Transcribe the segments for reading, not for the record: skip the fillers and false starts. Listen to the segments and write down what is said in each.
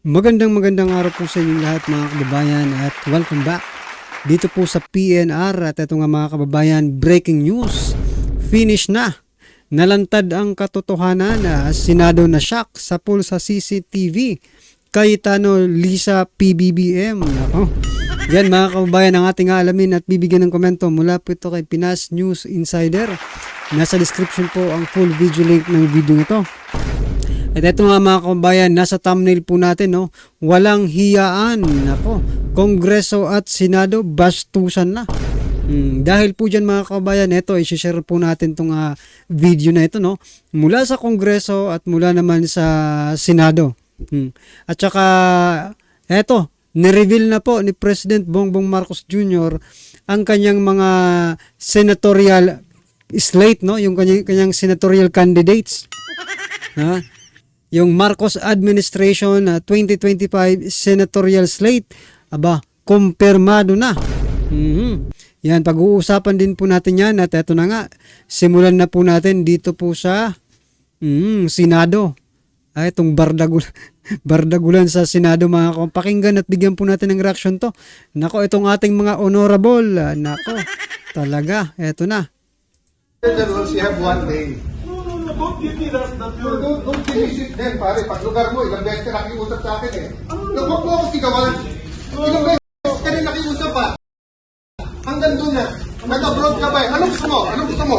Magandang araw po sa inyong lahat mga kababayan at welcome back dito po sa PNR. At ito nga mga kababayan, breaking news, finish na. Nalantad ang katotohanan na Senado na shock sa pool sa CCTV. Cayetano Lisa PBBM. Ako. Yan mga kababayan ang ating alamin at bibigyan ng komento mula po ito kay Pinas News Insider. Nasa description po ang full video link ng video ito. At ito nga mga kababayan, nasa thumbnail po natin, no? Walang hiyaan. Nako, Kongreso at Senado, bastusan na. Dahil po dyan mga kababayan, ito, i-share po natin itong video na ito, no? Mula sa Kongreso at mula naman sa Senado. At saka, eto, nireveal na po ni President Bongbong Marcos Jr. ang kanyang mga senatorial slate, no? Yung kanyang senatorial candidates. Ha? Yung Marcos Administration 2025 Senatorial Slate, aba, kumpirmado na. Yan, pag-uusapan din po natin yan at eto na nga, simulan na po natin dito po sa Senado. Ay, itong bardagulan sa Senado mga pakinggan at bigyan po natin ng reaction to. Nako, itong ating mga honorable, nako, talaga, eto na. The rules, you have 1 day. Don't give me that don't finish it then, pare. Pag lugar mo, ilang beses ka nakiusap sa akin eh. Huwag mo ako sigawan. Ilang beses ka rin nakiusap pa. Hanggang doon na. Nag-abroad ka ba eh. Anong gusto mo? Anong gusto mo?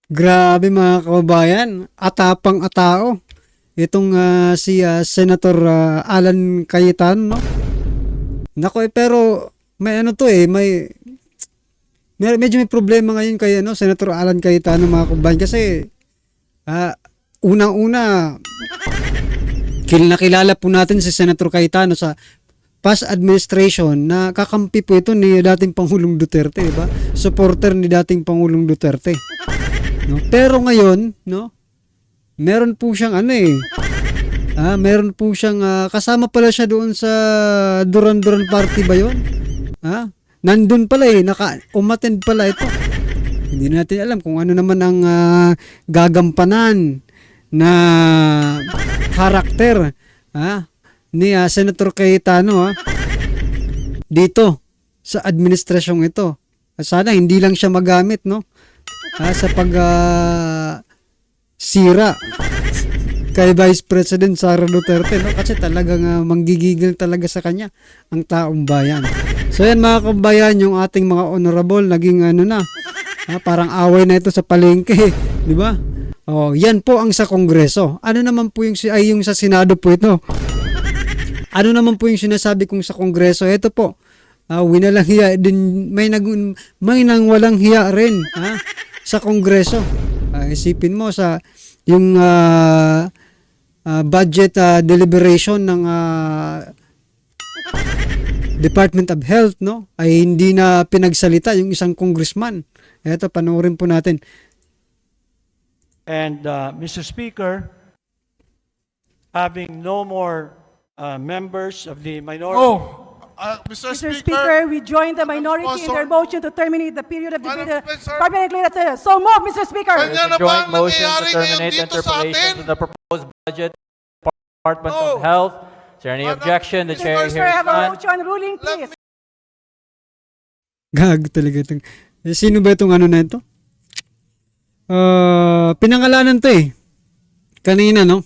Grabe mga kababayan, atapang atao. Itong si Senator Alan Cayetano, no? Nako pero may ano to eh, medyo may problema ngayon kay Senator Alan Cayetano mga kababayan kasi unang-una kilala po natin si Senator Cayetano sa past administration na kakampi po ito ni dating Pangulong Duterte, di ba? Supporter ni dating Pangulong Duterte. No? Pero ngayon, no? Meron po siyang meron po siyang kasama pala siya doon sa Duran-Duran Party ba 'yon? Nandun pala umattend pala ito. Hindi natin alam kung ano naman ang gagampanan na karakter ni Senator Cayetano dito sa administrasyong ito. Sana hindi lang siya magamit, no? Sa pag sira kay Vice President Sara Duterte, no? Kasi talagang manggigigil talaga sa kanya ang taong bayan. So yan mga kabayan, yung ating mga honorable naging parang away na ito sa palengke, di ba? Oh, yan po ang sa Kongreso. Ano naman po yung sa Senado po ito? Ano naman po yung sinasabi kong sa Kongreso? Ito po. Winalang hiya din, may nang walang hiya rin sa Kongreso. Isipin mo sa yung budget deliberation ng Department of Health, no, ay hindi na pinagsalita yung isang congressman. Ito, panoorin po natin. And Mr. Speaker, having no more members of the minority. Mr. Speaker, we join the minority in their motion to terminate the period of debate permanently. So move, Mr. Speaker. There's a joint motion to terminate interpellation to the proposed budget Department of Health. Is there any objection? The chair Mr. hears Speaker, have a none. motion ruling, please. Gag talaga itong. Sino ba itong na ito? Pinangalanan to eh. Kanina, no?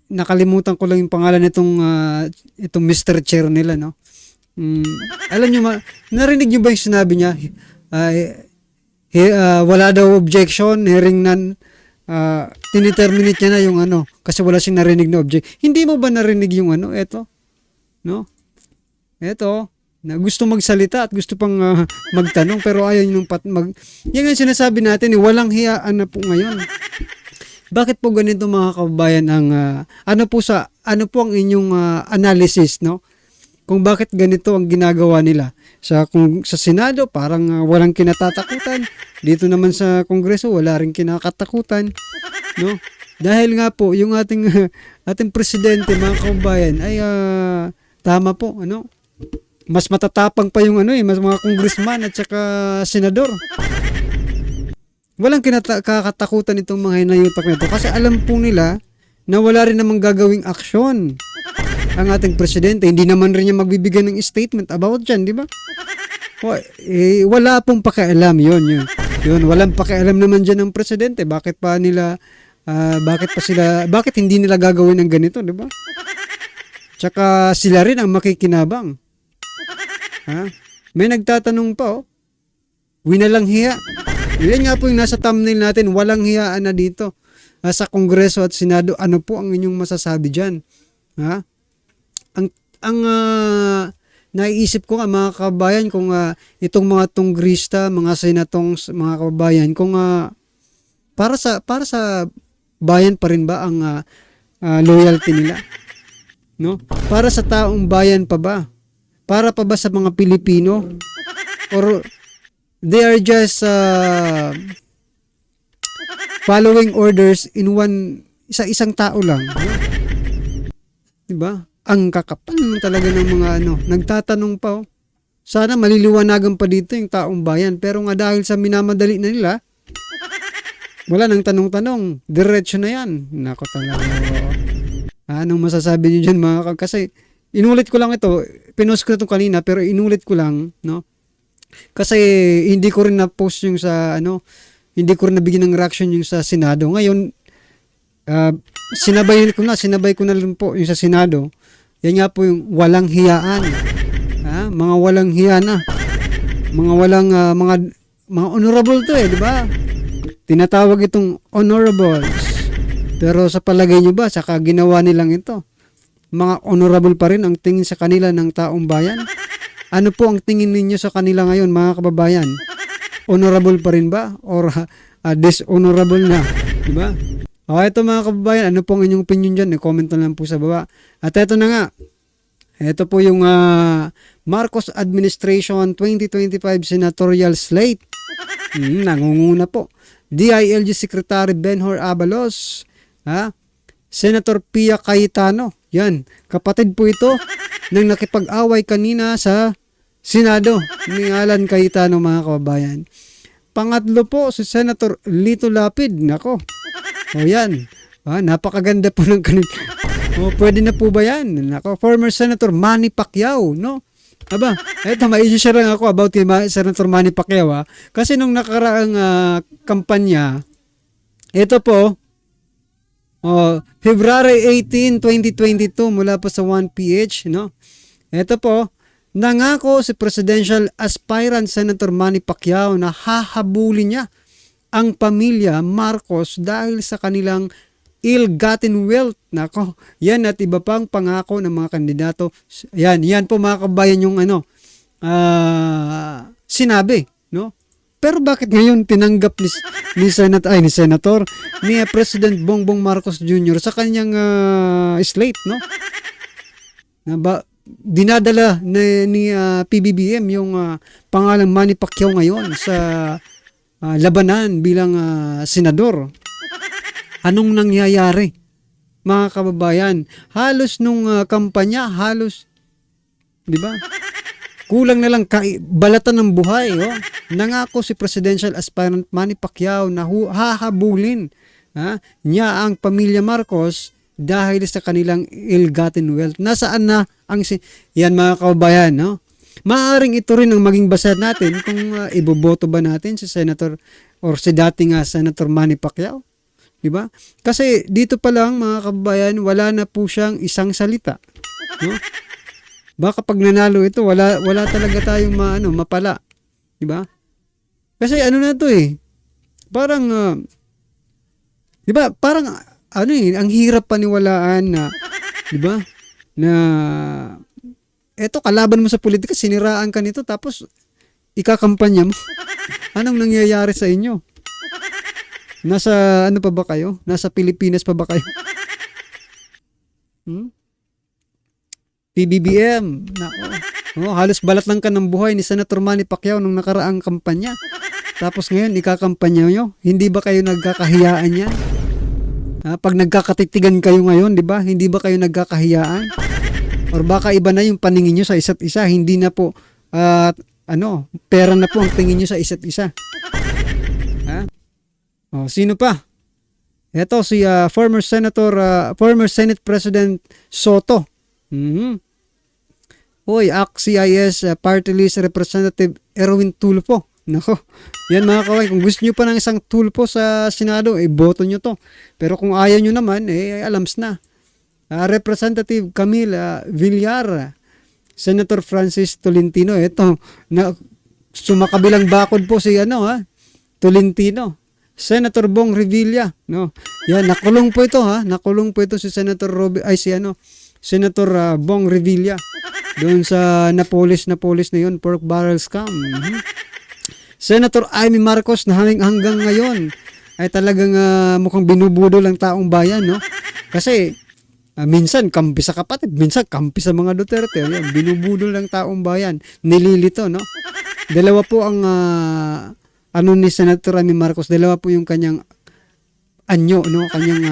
Nakalimutan ko lang yung pangalan nitong itong Mr. Chair nila, no? Alam nyo, narinig nyo ba yung sinabi niya? Wala daw objection, hearing none. Tiniterminate niya na yung kasi wala siyang narinig na object. Hindi mo ba narinig yung eto? No? Eto, na gusto magsalita at gusto pang magtanong pero ayaw yung yan ang sinasabi natin, walang hiyaan na po ngayon. Bakit po ganito mga kababayan ang ano po ang inyong analysis, no? Kung bakit ganito ang ginagawa nila. Kung sa Senado parang walang kinatatakutan, dito naman sa Kongreso wala ring kinakatakutan, no? Dahil nga po yung ating presidente mga kababayan ay tama po, Mas matatapang pa yung mas mga congressman at saka senador. Walang kakatakutan itong mga hinayutak na ito kasi alam po nila na wala rin namang gagawing aksyon ang ating presidente. Hindi naman rin niya magbibigay ng statement about dyan, di ba? Wala pong pakialam yun. Walang pakialam naman dyan ng presidente. Bakit hindi nila gagawin ng ganito, di ba? Tsaka sila rin ang makikinabang. Ha? May nagtatanong pa, winalang hiya. Yan nga po yung nasa thumbnail natin, walang hiyaan na dito. Sa Kongreso at Senado, ano po ang inyong masasabi dyan? Ha? Ang naiisip ko nga mga kababayan, kung itong mga tunggrista, mga senatong, mga kababayan, kung para sa bayan pa rin ba ang loyalty nila? No? Para sa taong bayan pa ba? Para pa ba sa mga Pilipino? Or they are just following orders in isang tao lang? Diba? Ang kakapal talaga ng mga nagtatanong pa. Sana maliliwanagan pa dito yung taong bayan. Pero nga dahil sa minamadali na nila, wala nang tanong-tanong. Diretso na yan. Nako talaga. Anong masasabi niyo dyan mga kasi inulit ko lang ito. Pinost ko ito kanina pero inulit ko lang. No? Kasi hindi ko rin na-post yung sa hindi ko rin nabigyan ng reaction yung sa Senado. Ngayon, sinabay ko na rin po yung sa Senado. Yan nga po yung walang hiyaan. Mga walang hiya na. Mga walang mga honorable to di ba? Tinatawag itong honorables. Pero sa palagay nyo ba, saka ginawa nilang ito, mga honorable pa rin ang tingin sa kanila ng taong bayan? Ano po ang tingin ninyo sa kanila ngayon mga kababayan? Honorable pa rin ba? Or dishonorable na? Diba? Ito mga kababayan, ano po ang inyong opinion dyan? I-comment na lang po sa baba. At ito na nga. Ito po yung Marcos Administration 2025 Senatorial Slate. Nangunguna po. DILG Secretary Benhur Abalos. Senator Pia Cayetano. Yan. Kapatid po ito nang nakipag-away kanina sa Senado ni Alan Cayetano mga kababayan. Pangatlo po si Senator Lito Lapid. Nako. Yan. Napakaganda po ng kanina. Pwede na po ba yan? Nako, former Senator Manny Pacquiao, no? Aba, eto mai-share lang ako about kay Senator Manny Pacquiao kasi nung nakaraang kampanya, ito po, February 18, 2022 mula po sa 1PH, no? Ito po, nangako si presidential aspirant Senator Manny Pacquiao na hahabulin niya ang pamilya Marcos dahil sa kanilang ill-gotten wealth. Nako, yan at iba pang pangako ng mga kandidato. Yan po mga kabayan yung sinabi, no? Pero bakit ngayon tinanggap ni Senator ni President Bongbong Marcos Jr. sa kanyang slate, no? Dinadala ni PBBM yung pangalang Manny Pacquiao ngayon sa labanan bilang senador. Anong nangyayari mga kababayan? Halos nung kampanya, di ba? Kulang na lang balatan ng buhay. Nangako si presidential aspirant Manny Pacquiao na hahabulin niya ang pamilya Marcos dahil sa kanilang ill-gotten wealth. Nasaan na yan mga kababayan, no? Maaaring ito rin ang maging basa natin kung iboboto ba natin si Senator or si dating Senator Manny Pacquiao. Diba? Kasi dito pa lang mga kababayan, wala na po siyang isang salita. No? Baka pag nanalo ito, wala talaga tayong mapala. Diba? Kasi na to parang, diba? Parang, ang hirap paniwalaan na, diba? Na, eto, kalaban mo sa politika, siniraan ka nito, tapos, ikakampanya mo. Anong nangyayari sa inyo? Nasa pa ba kayo? Nasa Pilipinas pa ba kayo? PBBM. Nako. Halos balat lang ka ng buhay ni Senator Manny Pacquiao nung nakaraang kampanya. Tapos ngayon, ikakampanya nyo. Hindi ba kayo nagkakahiyaan yan? Pag nagkakatitigan kayo ngayon, di ba? Hindi ba kayo nagkakahiyaan? Or baka iba na yung paningin nyo sa isa't isa, hindi na po pera na po ang tingin nyo sa isa't isa. Ha? O, sino pa? Ito si former Senate President Soto. Hoy, ACT-CIS Party List Representative Erwin Tulfo. Nako, yan mga kaway, kung gusto nyo pa ng isang Tulfo sa Senado, boto nyo to. Pero kung ayaw nyo naman, alams na. Representative Camille Villar, Senator Francis Tolentino, ito, sumakabilang bakod po si Tolentino. Senator Bong Revilla, no. Yan, nakulong po ito nakulong po ito si Senator Senator Bong Revilla doon sa Napolis na yun, pork barrel scam. Senator Amy Marcos na hanggang ngayon ay talagang mukhang binubudol ang taong bayan, no? Kasi minsan kampi sa kapatid, minsan kampi sa mga Duterte. Yan, binubudol ng taong bayan, nililito, no? Dalawa po ang ni Senator Amy Marcos, dalawa po yung kanyang anyo, no? Kanyang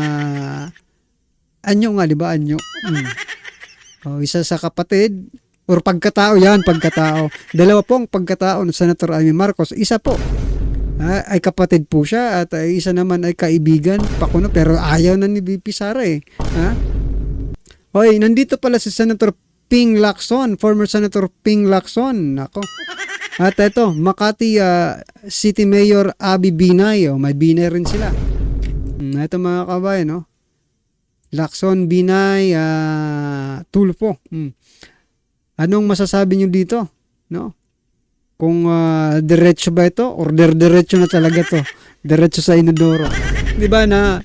anyo nga, di ba? Anyo. Isa sa kapatid, or pagkatao. Dalawa po ang pagkatao ng Senator Amy Marcos. Isa po ay kapatid po siya at isa naman ay kaibigan, pakuno, pero ayaw na ni VP Sara Hoy, nandito pala si Senator Ping Lacson, former Senator Ping Lacson. Nako. At ito, Makati City Mayor Abby Binay. May Binay rin sila. Ito mga kabayan, no? Lacson, Binay, Tulfo. Anong masasabi nyo dito? No? Kung diretso ba ito or diretso na talaga to? Diretso sa inodoro. 'Di ba na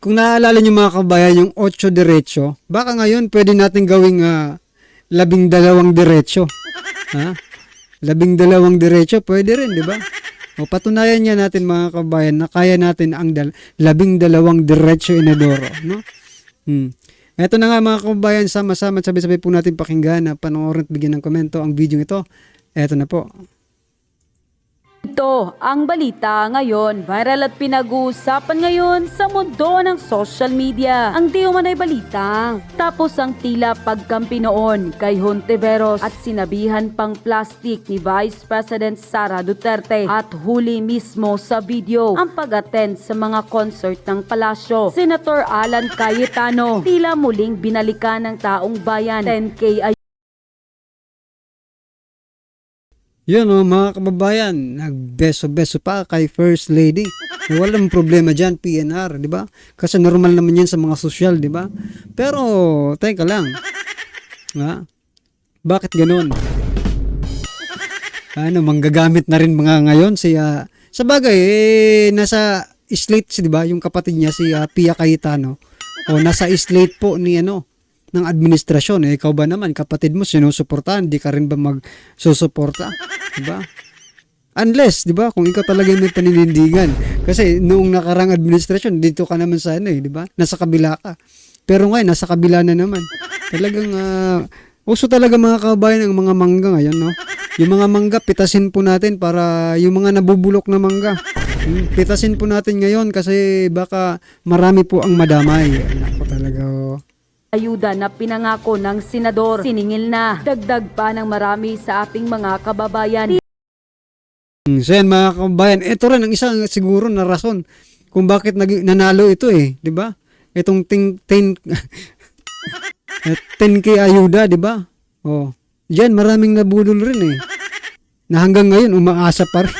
kung naalala nyo mga kabayan yung 8 diretso, baka ngayon pwede natin gawing 12 diretso. Ha? 12 diretso pwede rin, 'di ba? O patunayan niya natin mga kabayan na kaya natin ang 12 diretso inodoro, no? Ito na nga mga kabayan, sama-sama sabay-sabay po natin pakinggan na panoorin at bigyan ng komento ang video ito. Ito na po. Ito ang balita ngayon, viral at pinag-uusapan ngayon sa mundo ng social media. Ang di umano'y balita. Tapos ang tila pagkampi noon kay Hontiveros at sinabihan pang plastic ni Vice President Sara Duterte at huli mismo sa video ang pag-attend sa mga concert ng palasyo. Senator Alan Cayetano tila muling binalikan ng taong bayan. 10K Yun mga kababayan, nagbeso-beso pa kay First Lady. Walang problema dyan, PNR, di ba? Kasi normal naman yan sa mga social, di ba? Pero, teka lang. Bakit ganun? Manggagamit na rin mga ngayon siya. Sa bagay, nasa slate di ba? Yung kapatid niya, si Pia Cayetano. O nasa slate po ni ng administrasyon. Ikaw ba naman, kapatid mo, sinusuportahan, di ka rin ba magsusuporta? Diba? Unless, di ba, kung ikaw talaga may paninindigan. Kasi noong nakarang administrasyon, dito ka naman sa di ba? Nasa kabila ka. Pero ngayon, nasa kabila na naman. Talagang, uso talaga mga kabayan ang mga mangga ngayon, no? Yung mga mangga, pitasin po natin para yung mga nabubulok na mangga. Pitasin po natin ngayon kasi baka marami po ang madamay. Ako talaga, ayuda na pinangako ng senador, siningil na. Dagdag pa ng marami sa ating mga kababayan. So yan mga kababayan, ito rin ang isang siguro na rason kung bakit nanalo ito di ba? Itong 10K ayuda, di ba? Diyan maraming nabudol rin na hanggang ngayon umaasa pa rin.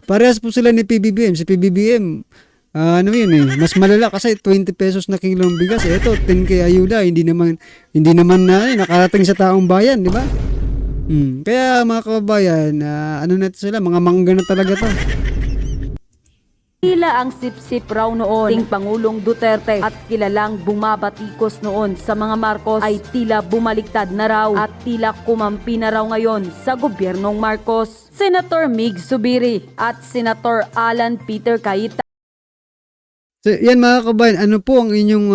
Parehas po sila ni PBBM. Si PBBM, mas malala kasi 20 pesos na kilong bigas. Ito, 10K ayuda, hindi naman nakarating sa taong bayan, di ba? Kaya mga kababayan, na sila, mga mangga na talaga to. Tila ang sip-sip raw noon ting Pangulong Duterte at kilalang bumabatikos noon sa mga Marcos ay tila bumaliktad na raw at tila kumampi na raw ngayon sa gobyernong Marcos. Senator Mig Zubiri at Senator Alan Peter Cayetano. So, yan mga kabayan, ano po ang inyong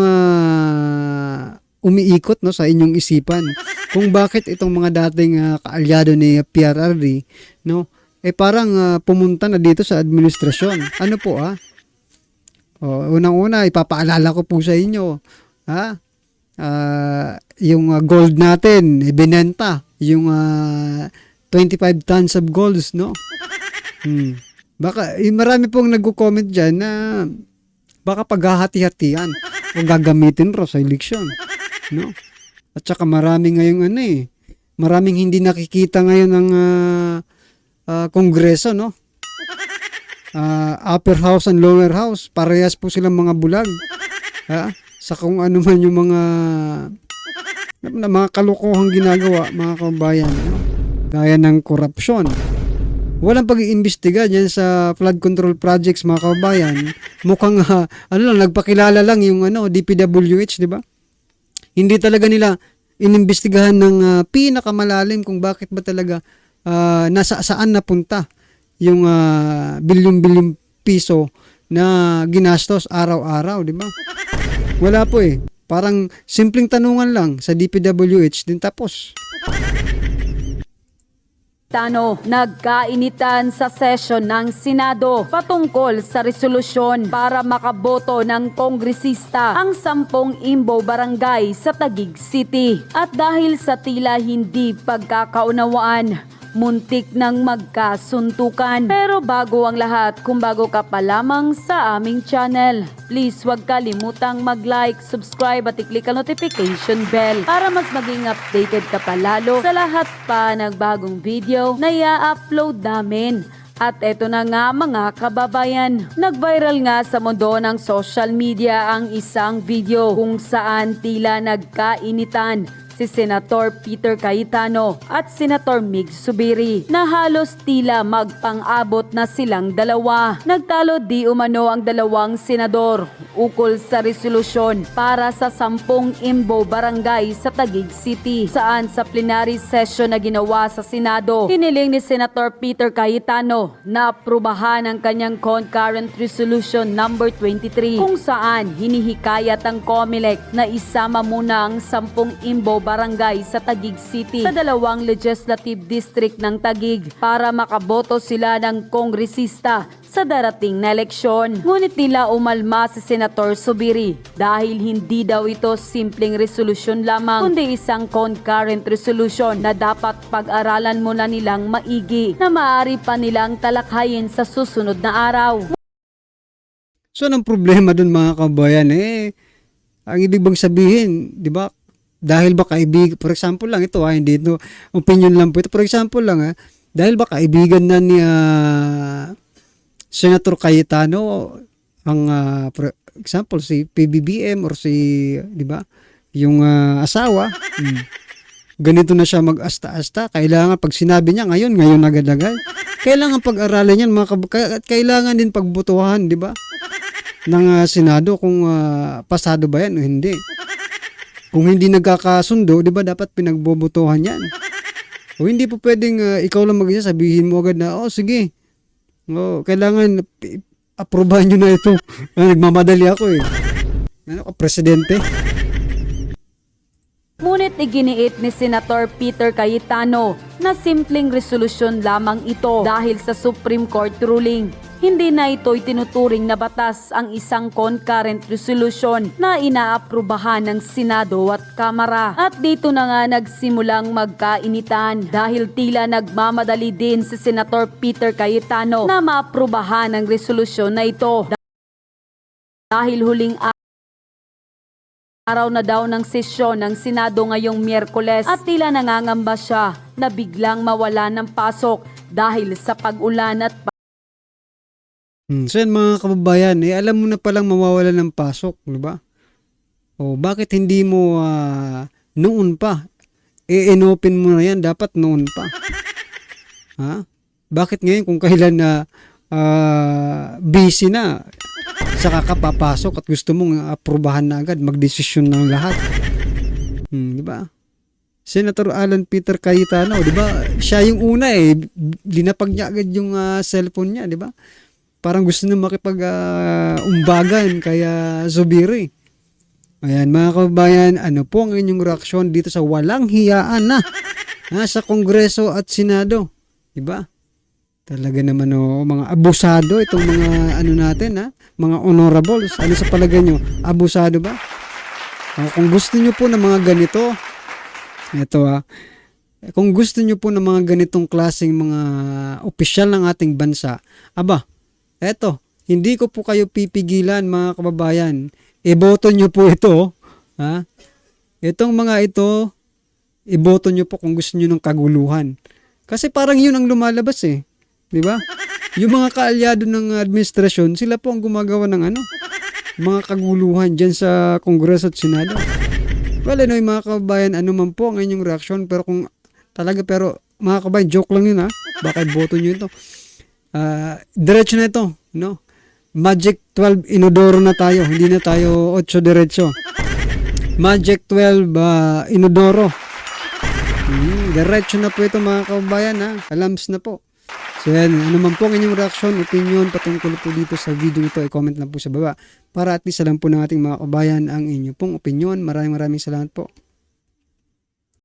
umiikot sa inyong isipan kung bakit itong mga dating kaalyado ni PRRD parang pumunta na dito sa administrasyon. Ano po unang-una ipapaalala ko po sa inyo yung gold natin, ibinenta. Yung 25 tons of golds, no? Baka, marami pong nagko-comment dyan na baka paghahati-hatian o gagamitin raw sa eleksyon, no? At saka marami ngayong maraming hindi nakikita ngayon ng Kongreso, no? Upper house and lower house, parehas po silang mga bulag. Sa kung ano man yung mga kalokohang ginagawa, mga kababayan, no? Gaya ng korupsyon. Walang pag-iimbestiga dyan sa flood control projects, mga kababayan. Mukhang nagpakilala lang yung DPWH, di ba? Hindi talaga nila inimbestigahan ng pinakamalalim kung bakit ba talaga saan napunta yung bilyon-bilyon piso na ginastos araw-araw, di ba? Wala po eh. Parang simpleng tanungan lang sa DPWH din tapos. Nagkainitan sa session ng Senado patungkol sa resolusyon para makaboto ng kongresista ang 10 Imbo Barangay sa Taguig City. At dahil sa tila hindi pagkakaunawaan, muntik nang magkasuntukan. Pero bago ang lahat, kung bago ka pa lamang sa aming channel, please huwag kalimutang mag-like, subscribe at i-click ang notification bell para mas maging updated ka pa lalo sa lahat pa ng bagong video na i-upload namin. At eto na nga mga kababayan, nag-viral nga sa mundo ng social media ang isang video kung saan tila nagkainitan si Senator Peter Cayetano at Senator Mig Zubiri na halos tila magpang-abot na silang dalawa. Nagtalo di umano ang dalawang senador ukol sa resolusyon para sa 10 Imbo Barangay sa Taguig City, saan sa plenary session na ginawa sa Senado, hiniling ni Senator Peter Cayetano na aprubahan ang kanyang concurrent resolution number 23 kung saan hinihikayat ang COMELEC na isama muna ang 10 Imbo Barangay sa Taguig City sa 2 legislative district ng Taguig para makaboto sila ng kongresista sa darating na eleksyon. Ngunit nila umalma si Senator Zubiri dahil hindi daw ito simpleng resolusyon lamang kundi isang concurrent resolution na dapat pag-aralan muna nilang maigi na maaari pa nilang talakhayin sa susunod na araw. So, anong problema dun mga kabayan? Ang ibig bang sabihin, di ba? Dahil ba kaibigan, for example lang ito, hindi ito, opinion lang po ito. For example lang, dahil ba kaibigan na ni Senator Cayetano, ang, for example, si PBBM or si, di ba, yung asawa, ganito na siya mag-asta-asta. Kailangan, pag sinabi niya, ngayon agad-agad. Kailangan pag-aralan yan, kailangan din pagbutuhan, di ba, ng Senado kung pasado ba yan o hindi. Kung hindi nagkakasundo, di ba dapat pinagbobotohan yan? O hindi po pwedeng ikaw lang mag-isa, sabihin mo agad na, sige, kailangan aprobahan nyo na ito. Nagmamadali ako eh. Presidente. Ngunit iginiit ni Senator Peter Cayetano na simpleng resolusyon lamang ito dahil sa Supreme Court ruling. Hindi na ito'y tinuturing na batas ang isang concurrent resolution na inaaprubahan ng Senado at Kamara. At dito na nga nagsimulang magkainitan dahil tila nagmamadali din si Senator Peter Cayetano na maaprubahan ang resolusyon na ito. Dahil huling araw na daw ng sesyon ng Senado ngayong Miyerkules at tila nangangamba siya na biglang mawala ng pasok dahil sa pag-ulan at So yan mga kababayan, alam mo na palang mawawala ng pasok, di ba? O bakit hindi mo noon pa? I-open mo na yan, dapat noon pa. Bakit ngayon kung kailan na busy na, saka ka papasok at gusto mong aprubahan na agad, magdesisyon ng lahat. Di ba? Senator Alan Peter Cayetano, di ba? Siya yung una linapag niya agad yung cellphone niya, di ba? Parang gusto na makipag-umbagan kaya Zubiri. Ayan mga kababayan, ano po ang inyong reaksyon dito sa walang hiyaan na sa Kongreso at Senado? Diba? Talaga naman mga abusado itong mga natin mga honorables. Ano sa palagay nyo? Abusado ba? Kung gusto nyo po ng mga ganito, kung gusto nyo po ng mga ganitong klaseng mga opisyal ng ating bansa, hindi ko po kayo pipigilan mga kababayan. Iboto nyo po ito. Ha? Itong mga ito, iboto nyo po kung gusto nyo ng kaguluhan. Kasi parang yun ang lumalabas eh. Di ba? Yung mga kaalyado ng administrasyon, sila po ang gumagawa ng mga kaguluhan dyan sa Kongreso at Senado. Well, mga kababayan, ano man po ang inyong reaksyon, pero mga kababayan, joke lang yun ha. Baka iboto nyo ito. Diretso na ito, no? Magic 12 inodoro na tayo, hindi na tayo 8 diretso. Magic 12 inodoro. Diretso na po ito mga kababayan ha. Alams na po. So yan, ano man po ang inyong reaksyon, opinion patungkol po dito sa video ito, i-comment lang po sa baba para at least alam po ng ating mga kababayan ang inyong pong opinion. Maraming salamat po.